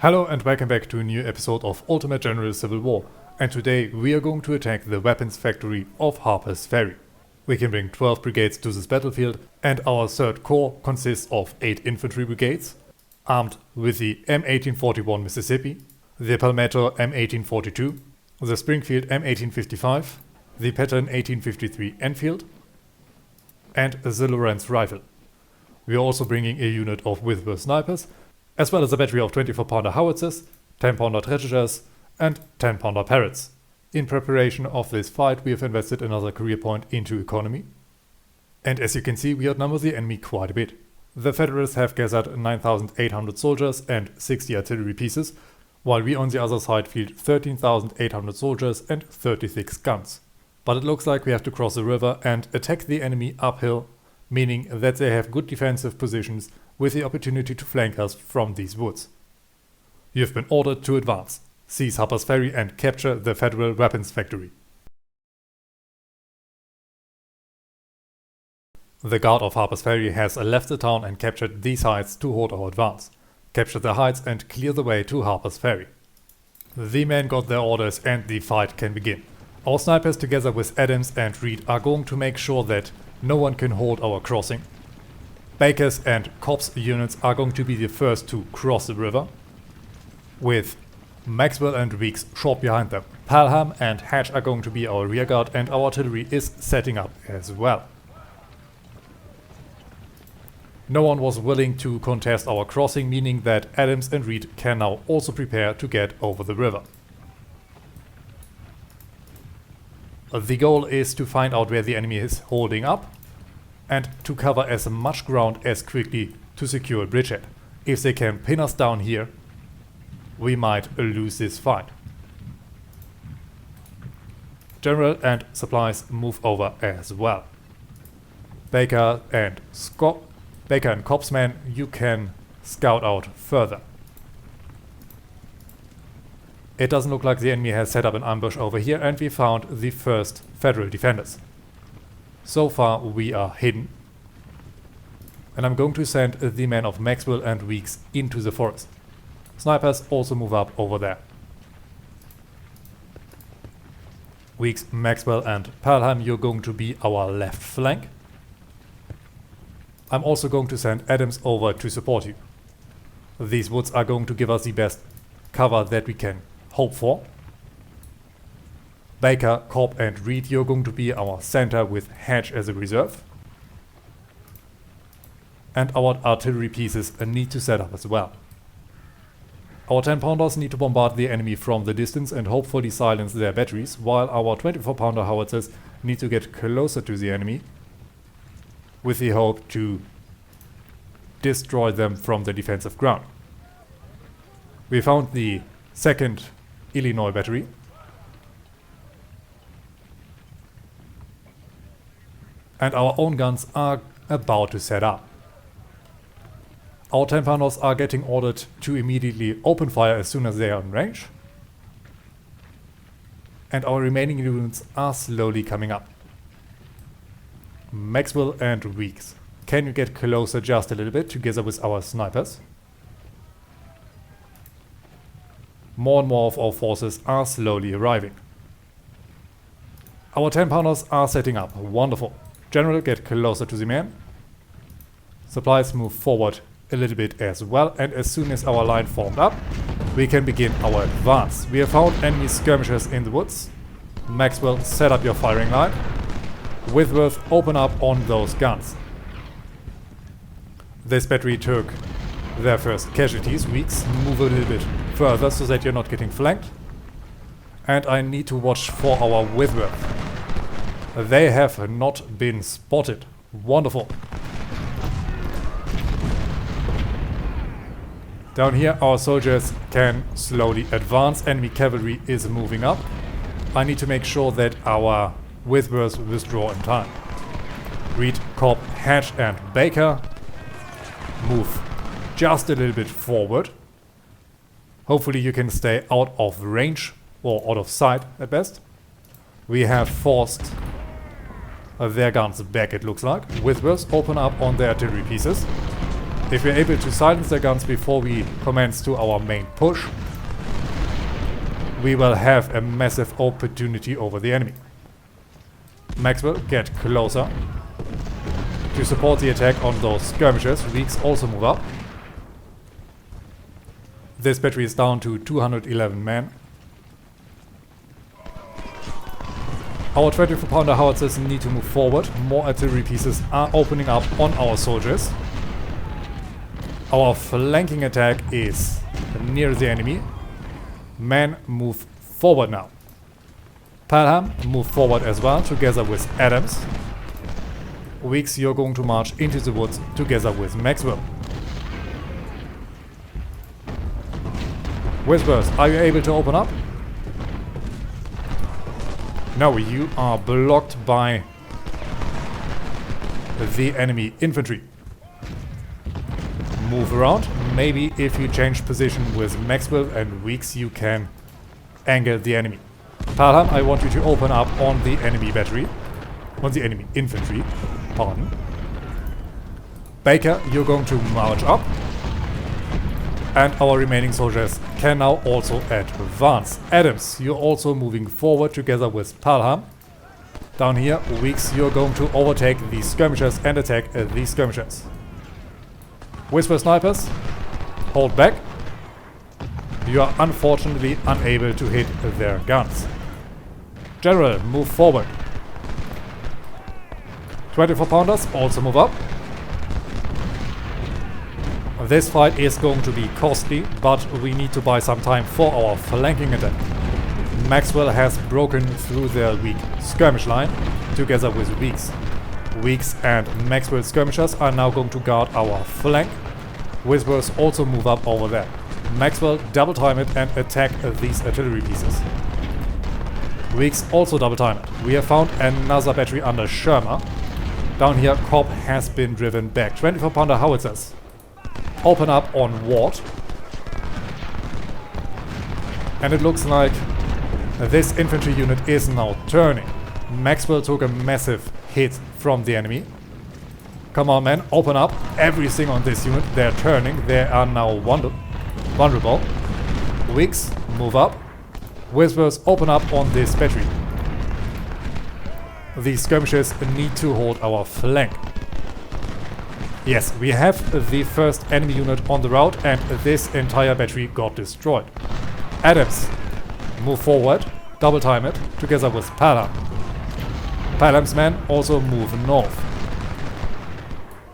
Hello and welcome back to a new episode of Ultimate General Civil War, and today we are going to attack the weapons factory of Harper's Ferry. We can bring 12 brigades to this battlefield, and our third corps consists of 8 infantry brigades, armed with the M1841 Mississippi, the Palmetto M1842, the Springfield M1855, the Patton 1853 Enfield, and the Lawrence rifle. We are also bringing a unit of Whitworth snipers, as well as a battery of 24-pounder howitzers, 10-pounder trenchers, and 10-pounder parrots. In preparation of this fight, we have invested another career point into economy. And as you can see, we outnumber the enemy quite a bit. The Federals have gathered 9,800 soldiers and 60 artillery pieces, while we on the other side field 13,800 soldiers and 36 guns. But it looks like we have to cross the river and attack the enemy uphill, meaning that they have good defensive positions with the opportunity to flank us from these woods. You have been ordered to advance, seize Harper's Ferry and capture the Federal weapons factory. The guard of Harper's Ferry has left the town and captured these heights to hold our advance. Capture the heights and clear the way to Harper's Ferry. The men got their orders and the fight can begin. Our snipers together with Adams and Reed are going to make sure that no one can hold our crossing. Baker's and Cobb's units are going to be the first to cross the river, with Maxwell and Weeks short behind them. Pelham and Hatch are going to be our rear guard, and our artillery is setting up as well. No one was willing to contest our crossing, meaning that Adams and Reed can now also prepare to get over the river. The goal is to find out where the enemy is holding up and to cover as much ground as quickly to secure a bridgehead. If they can pin us down here, we might lose this fight. General and supplies move over as well. Baker and Cobb's men, you can scout out further. It doesn't look like the enemy has set up an ambush over here, and we found the first Federal defenders. So far we are hidden, and I'm going to send the men of Maxwell and Weeks into the forest. Snipers also move up over there. Weeks, Maxwell and Pelham, you're going to be our left flank. I'm also going to send Adams over to support you. These woods are going to give us the best cover that we can hope for. Baker, Cobb and Reed, you're going to be our center with Hatch as a reserve. And our artillery pieces need to set up as well. Our 10-pounders need to bombard the enemy from the distance and hopefully silence their batteries, while our 24-pounder howitzers need to get closer to the enemy with the hope to destroy them from the defensive ground. We found the 2nd Illinois battery. And our own guns are about to set up. Our 10-pounders are getting ordered to immediately open fire as soon as they are in range. And our remaining units are slowly coming up. Maxwell and Weeks, can you get closer just a little bit together with our snipers? More and more of our forces are slowly arriving. Our 10-pounders are setting up. Wonderful. General, get closer to the man. Supplies move forward a little bit as well, and as soon as our line formed up, we can begin our advance. We have found enemy skirmishers in the woods. Maxwell, set up your firing line. Whitworth, open up on those guns. This battery took their first casualties. Weeks, move a little bit further so that you're not getting flanked. And I need to watch for our Whitworth. They have not been spotted. Wonderful. Down here our soldiers can slowly advance. Enemy cavalry is moving up. I need to make sure that our Whitworths withdraw in time. Reed, Cobb, Hatch and Baker move just a little bit forward. Hopefully you can stay out of range or out of sight at best. We have forced their guns back, it looks like. Whitworths, open up on their artillery pieces. If we're able to silence their guns before we commence to our main push, we will have a massive opportunity over the enemy. Maxwell, get closer. To support the attack on those skirmishers, Weeks also move up. This battery is down to 211 men. Our 24-pounder howitzers need to move forward. More artillery pieces are opening up on our soldiers. Our flanking attack is near the enemy. Men, move forward now. Pelham, move forward as well, together with Adams. Weeks, you're going to march into the woods together with Maxwell. Whispers, are you able to open up? No, you are blocked by the enemy infantry. Move around. Maybe if you change position with Maxwell and Weeks, you can angle the enemy. Pelham, I want you to open up on the enemy battery. On the enemy infantry. Pardon. Baker, you're going to march up. And our remaining soldiers can now also advance. Adams, you're also moving forward together with Pelham. Down here, Weeks, you're going to overtake these skirmishers and attack these skirmishers. Whisper snipers, hold back. You are unfortunately unable to hit their guns. General, move forward. 24-pounders also move up. This fight is going to be costly, but we need to buy some time for our flanking attack. Maxwell has broken through their weak skirmish line together with Weeks. Weeks and Maxwell skirmishers are now going to guard our flank. Whispers also move up over there. Maxwell, double time it and attack these artillery pieces. Weeks also double time it. We have found another battery under Shermer. Down here, Cobb has been driven back. 24-pounder howitzers. Open up on Ward. And it looks like this infantry unit is now turning. Maxwell took a massive hit from the enemy. Come on, men, open up everything on this unit. They're turning. They are now vulnerable. Weeks, move up. Whispers, open up on this battery. These skirmishers need to hold our flank. Yes, we have the first enemy unit on the route and this entire battery got destroyed. Adams, move forward, double time it, together with Pelham. Pelham's men also move north.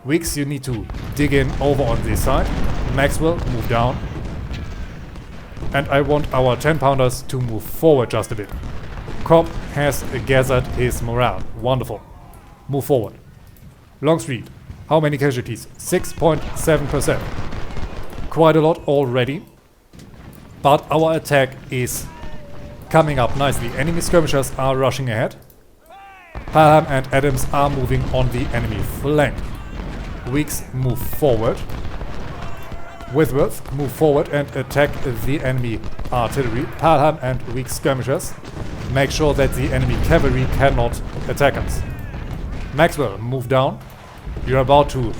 Weeks, you need to dig in over on this side. Maxwell, move down. And I want our 10-pounders to move forward just a bit. Cobb has gathered his morale. Wonderful. Move forward. Longstreet. How many casualties? 6.7%. Quite a lot already. But our attack is coming up nicely. Enemy skirmishers are rushing ahead. Pelham and Adams are moving on the enemy flank. Weeks, move forward. Whitworth, move forward and attack the enemy artillery. Pelham and Weeks skirmishers. Make sure that the enemy cavalry cannot attack us. Maxwell, move down. You're about to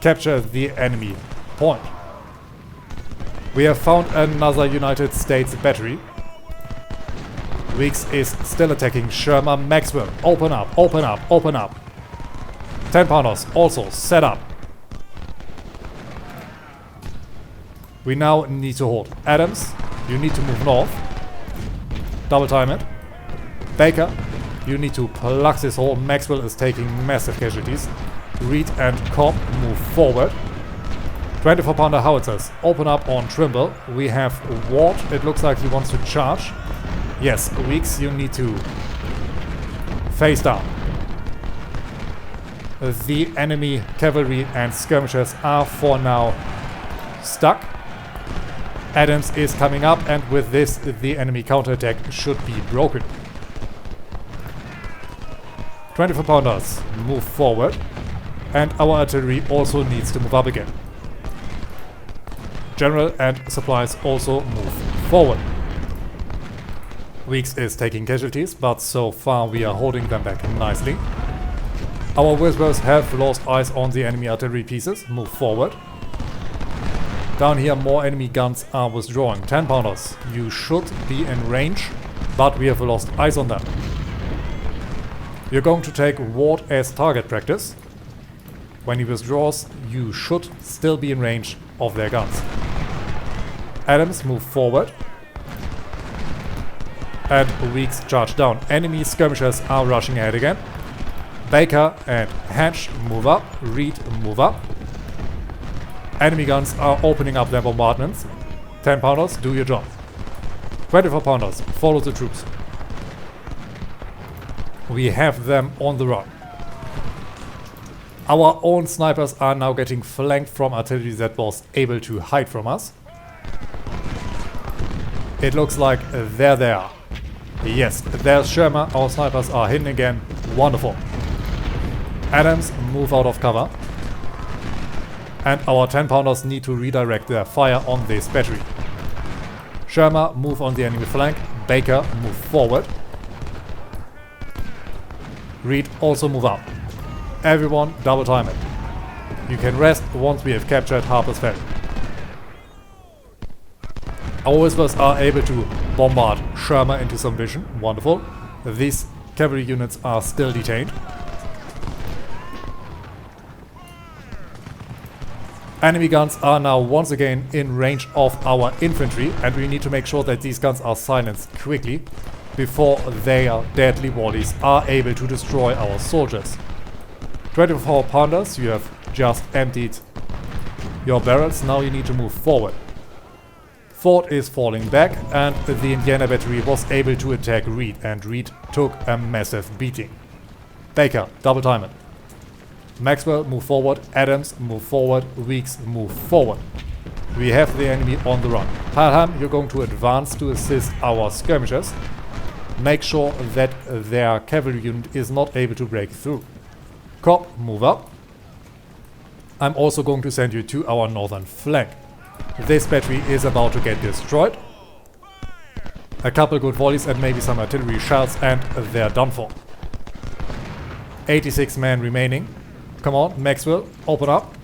capture the enemy point. We have found another United States battery. Weeks is still attacking Shermer. Maxwell, open up, open up, open up. 10-pounders also set up. We now need to hold. Adams, you need to move north. Double time it. Baker, you need to plug this hole. Maxwell is taking massive casualties. Reed and Cobb move forward. 24-pounder howitzers open up on Trimble. We have Ward. It looks like he wants to charge. Yes, Weeks, you need to face down. The enemy cavalry and skirmishers are for now stuck. Adams is coming up and with this the enemy counterattack should be broken. 24-pounders move forward and our artillery also needs to move up again. General and supplies also move forward. Weeks is taking casualties, but so far we are holding them back nicely. Our whispers have lost eyes on the enemy artillery pieces. Move forward. Down here more enemy guns are withdrawing. 10 pounders. You should be in range, but we have lost eyes on them. You're going to take Ward as target practice. When he withdraws, you should still be in range of their guns. Adams, move forward. And Weeks charge down. Enemy skirmishers are rushing ahead again. Baker and Hatch, move up. Reed, move up. Enemy guns are opening up their bombardments. 10 pounders, do your job. 24 pounders, follow the troops. We have them on the run. Our own snipers are now getting flanked from artillery that was able to hide from us. It looks like they're there. Yes, there's Sherma. Our snipers are hidden again. Wonderful. Adams, move out of cover. And our 10 pounders need to redirect their fire on this battery. Sherma, move on the enemy flank. Baker, move forward. Reed, also move up. Everyone, double time it. You can rest once we have captured Harper's Ferry. Our whispers are able to bombard Sherma into some vision. Wonderful. These cavalry units are still detained. Enemy guns are now once again in range of our infantry, and we need to make sure that these guns are silenced quickly before their deadly volleys are able to destroy our soldiers. 24 pounders, you have just emptied your barrels, now you need to move forward. Fort is falling back, and the Indiana battery was able to attack Reed, and Reed took a massive beating. Baker, double time it. Maxwell, move forward. Adams, move forward. Weeks, move forward. We have the enemy on the run. Palham, you're going to advance to assist our skirmishers. Make sure that their cavalry unit is not able to break through. Cobb, move up. I'm also going to send you to our northern flank. This battery is about to get destroyed. A couple good volleys and maybe some artillery shells and they're done for. 86 men remaining. Come on, Maxwell, open up.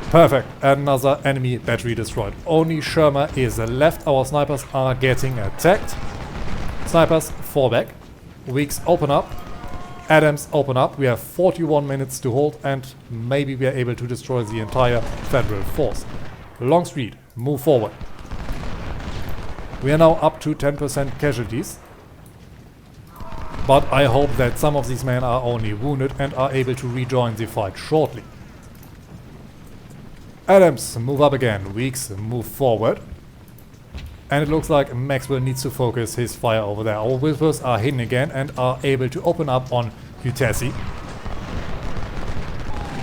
Perfect, another enemy battery destroyed. Only Sherma is left. Our snipers are getting attacked. Snipers, fall back. Weeks, open up. Adams, open up. We have 41 minutes to hold and maybe we are able to destroy the entire Federal force. Longstreet, move forward. We are now up to 10% casualties. But I hope that some of these men are only wounded and are able to rejoin the fight shortly. Adams, move up again. Weeks, move forward. And it looks like Maxwell needs to focus his fire over there. Our whispers are hidden again and are able to open up on Utesi.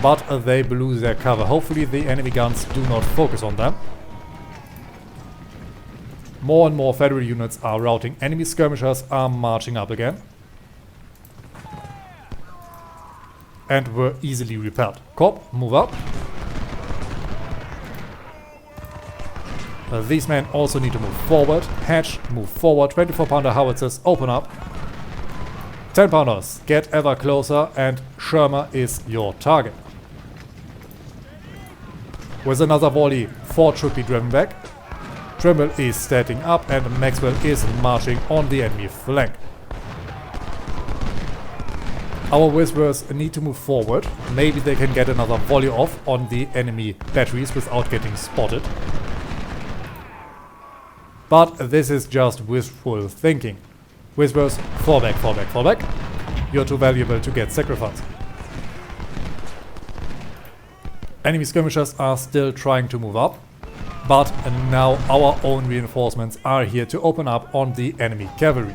But they blew their cover. Hopefully the enemy guns do not focus on them. More and more Federal units are routing. Enemy skirmishers are marching up again. And were easily repelled. Cobb, move up. These men also need to move forward. Hatch, move forward. 24-pounder howitzers, open up. 10-pounders, get ever closer, and Sherma is your target. With another volley, Ford should be driven back. Trimble is standing up, and Maxwell is marching on the enemy flank. Our whispers need to move forward. Maybe they can get another volley off on the enemy batteries without getting spotted. But this is just wishful thinking. Whispers, fall back, fall back, fall back. You're too valuable to get sacrificed. Enemy skirmishers are still trying to move up. But now our own reinforcements are here to open up on the enemy cavalry.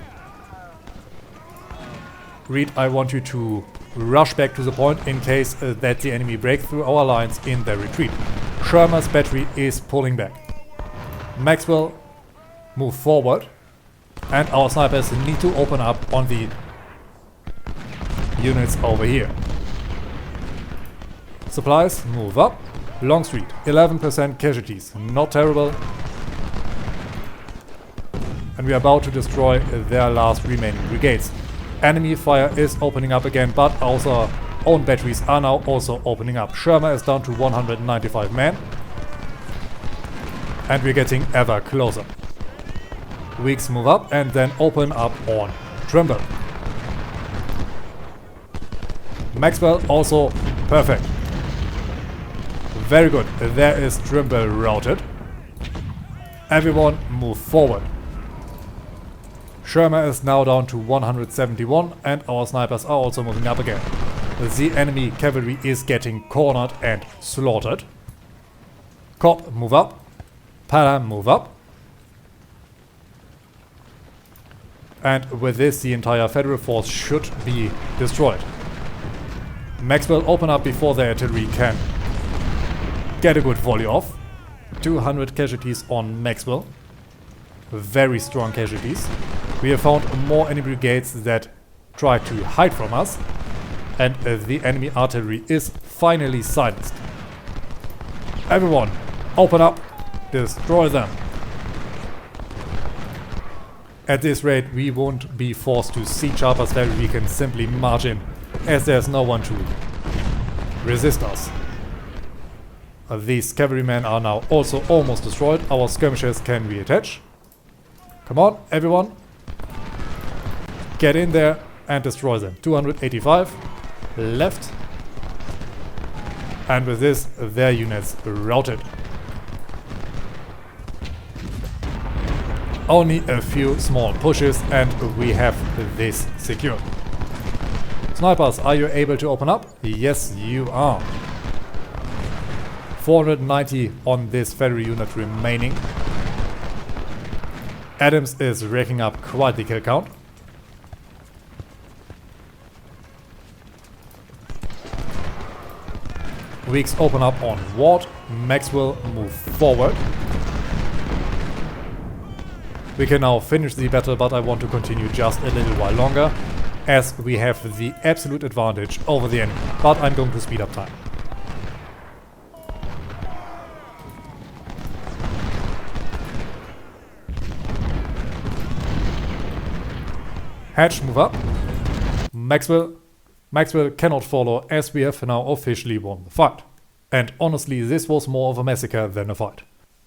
Reed, I want you to rush back to the point in case that the enemy break through our lines in their retreat. Sherma's battery is pulling back. Maxwell, move forward. And our snipers need to open up on the units over here. Supplies, move up. Longstreet, 11% casualties. Not terrible. And we are about to destroy their last remaining brigades. Enemy fire is opening up again, but our own batteries are now also opening up. Sherman is down to 195 men. And we're getting ever closer. Weeks move up and then open up on Trimble. Maxwell also perfect. Very good. There is Trimble routed. Everyone move forward. Sherman is now down to 171 and our snipers are also moving up again. The enemy cavalry is getting cornered and slaughtered. Cobb move up. Pala move up. And with this the entire Federal force should be destroyed. Maxwell open up before the artillery can get a good volley off. 200 casualties on Maxwell. Very strong casualties. We have found more enemy brigades that try to hide from us. And the enemy artillery is finally silenced. Everyone, open up. Destroy them. At this rate we won't be forced to siege Harper's Ferry, we can simply march in as there's no one to resist us. These cavalrymen are now also almost destroyed. Our skirmishers can reattach. Come on, everyone. Get in there and destroy them. 285 left. And with this, their units routed. Only a few small pushes and we have this secured. Snipers, are you able to open up? Yes, you are. 490 on this ferry unit remaining. Adams is racking up quite the kill count. Weeks open up on Ward. Maxwell move forward. We can now finish the battle, but I want to continue just a little while longer, as we have the absolute advantage over the enemy. But I'm going to speed up time. Hatch, move up. Maxwell cannot follow, as we have now officially won the fight. And honestly, this was more of a massacre than a fight.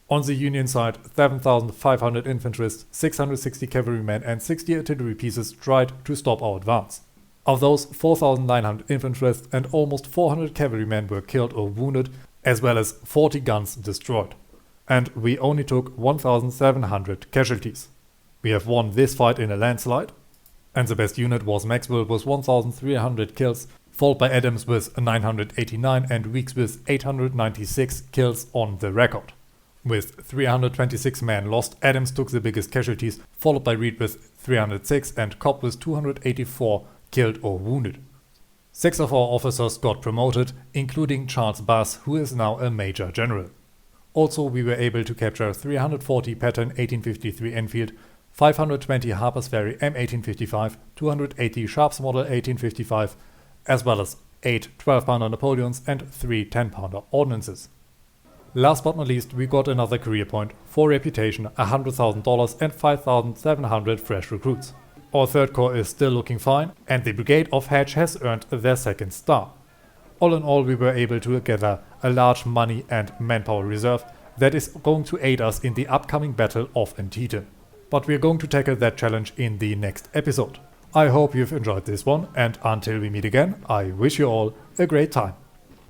On the Union side, 7,500 infantrymen, 660 cavalrymen and 60 artillery pieces tried to stop our advance. Of those, 4,900 infantrymen and almost 400 cavalrymen were killed or wounded, as well as 40 guns destroyed. And we only took 1,700 casualties. We have won this fight in a landslide. And the best unit was Maxwell with 1,300 kills, followed by Adams with 989 and Weeks with 896 kills on the record. With 326 men lost, Adams took the biggest casualties, followed by Reed with 306 and Cobb with 284 killed or wounded. 6 of our officers got promoted, including Charles Bass, who is now a Major General. Also, we were able to capture 340 Pattern 1853 Enfield, 520 Harper's Ferry M1855, 280 Sharps Model 1855, as well as 8 12-pounder Napoleons and 3 10-pounder ordnances. Last but not least, we got another career point, for reputation, $100,000 and 5,700 fresh recruits. Our third corps is still looking fine, and the Brigade of Hatch has earned their second star. All in all, we were able to gather a large money and manpower reserve that is going to aid us in the upcoming Battle of Antietam. But we are going to tackle that challenge in the next episode. I hope you've enjoyed this one, and until we meet again, I wish you all a great time.